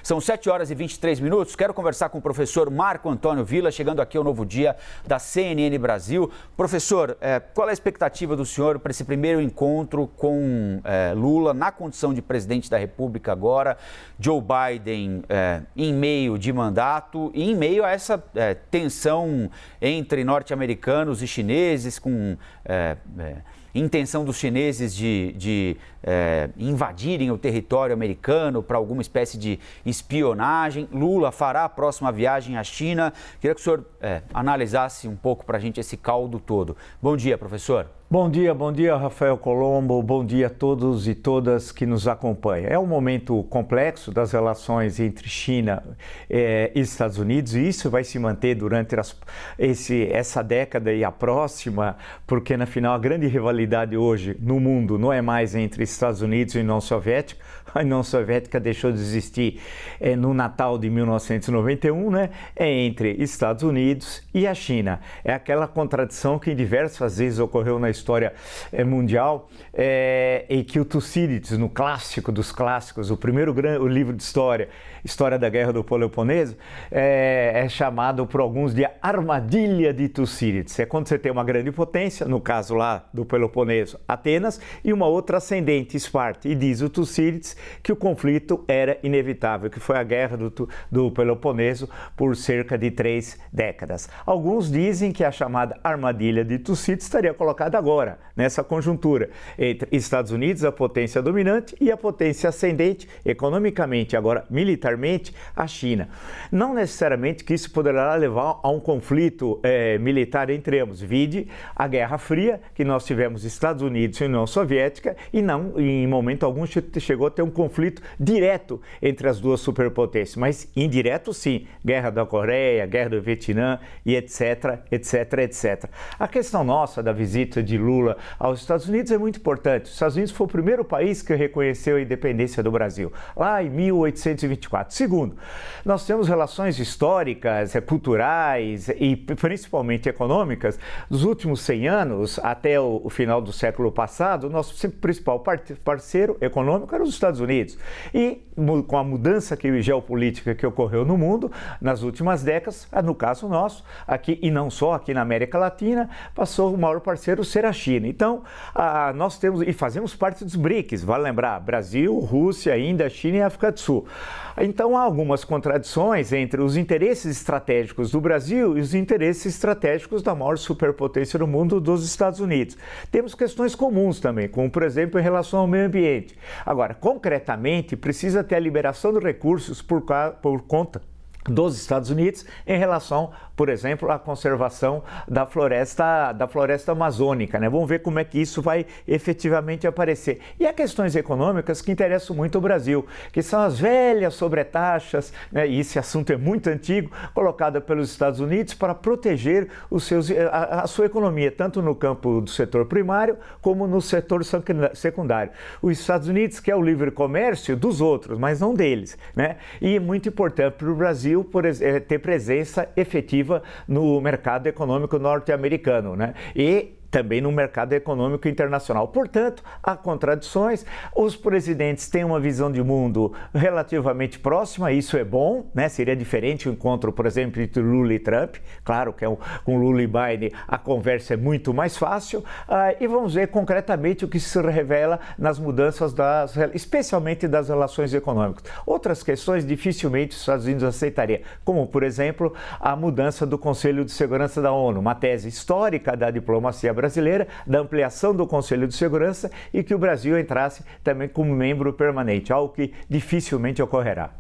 São 7 horas e 23 minutos. Quero conversar com o professor Marco Antônio Villa, chegando aqui ao Novo Dia da CNN Brasil. Professor, qual é a expectativa do senhor para esse primeiro encontro com Lula na condição de presidente da República agora, Joe Biden em meio de mandato e em meio a essa tensão entre norte-americanos e chineses, com intenção dos chineses de invadirem o território americano para alguma espécie de espionagem. Lula fará a próxima viagem à China. Queria que o senhor analisasse um pouco para a gente esse caldo todo. Bom dia, professor. Bom dia, Rafael Colombo. Bom dia a todos e todas que nos acompanham. É um momento complexo das relações entre China e Estados Unidos, e isso vai se manter durante essa década e a próxima, porque, na final, a grande rivalidade hoje no mundo não é mais entre Estados Unidos e União Soviética. A União Soviética deixou de existir no Natal de 1991, né? É entre Estados Unidos e a China. É aquela contradição que diversas vezes ocorreu na história mundial, e que o Tucídides, no clássico dos clássicos, o livro de História da Guerra do Peloponeso, é chamado por alguns de armadilha de Tucídides. É quando você tem uma grande potência, no caso lá do Peloponeso, Atenas, e uma outra ascendente, Esparta. E diz o Tucídides que o conflito era inevitável, que foi a Guerra do Peloponeso por cerca de 3 décadas. Alguns dizem que a chamada armadilha de Tucídides estaria colocada agora, nessa conjuntura entre Estados Unidos, a potência dominante, e a potência ascendente, economicamente, agora militarmente, a China. Não necessariamente que isso poderá levar a um conflito militar entre ambos. Vide a Guerra Fria, que nós tivemos Estados Unidos e União Soviética, e não, em momento algum, chegou a ter um conflito direto entre as duas superpotências, mas indireto sim, Guerra da Coreia, Guerra do Vietnã e etc, etc, etc. A questão nossa da visita de Lula aos Estados Unidos é muito importante. Os Estados Unidos foi o primeiro país que reconheceu a independência do Brasil, lá em 1824. Segundo, nós temos relações históricas, culturais e principalmente econômicas dos últimos 100 anos até o final do século passado. Nosso principal parceiro econômico era os Estados Unidos. E com a mudança geopolítica que ocorreu no mundo nas últimas décadas, no caso nosso, aqui e não só aqui na América Latina, passou o maior parceiro ser a China. Então, nós temos e fazemos parte dos BRICS, vale lembrar, Brasil, Rússia, Índia, China e África do Sul. Então, há algumas contradições entre os interesses estratégicos do Brasil e os interesses estratégicos da maior superpotência do mundo, dos Estados Unidos. Temos questões comuns também, como, por exemplo, em relação ao meio ambiente. Agora, concretamente, precisa ter a liberação de recursos por conta dos Estados Unidos em relação, por exemplo, à conservação da floresta amazônica, né? Vamos ver como é que isso vai efetivamente aparecer. E há questões econômicas que interessam muito o Brasil, que são as velhas sobretaxas, né? E esse assunto é muito antigo, colocada pelos Estados Unidos para proteger a sua economia, tanto no campo do setor primário como no setor secundário. Os Estados Unidos quer o livre comércio dos outros, mas não deles, né? E é muito importante para o Brasil ter presença efetiva no mercado econômico norte-americano, né? E também no mercado econômico internacional. Portanto, há contradições. Os presidentes têm uma visão de mundo relativamente próxima, isso é bom, né? Seria diferente o encontro, por exemplo, entre Lula e Trump. Claro que com Lula e Biden a conversa é muito mais fácil. E vamos ver concretamente o que se revela nas mudanças, especialmente das relações econômicas. Outras questões dificilmente os Estados Unidos aceitariam, como, por exemplo, a mudança do Conselho de Segurança da ONU, uma tese histórica da diplomacia brasileira, da ampliação do Conselho de Segurança e que o Brasil entrasse também como membro permanente, algo que dificilmente ocorrerá.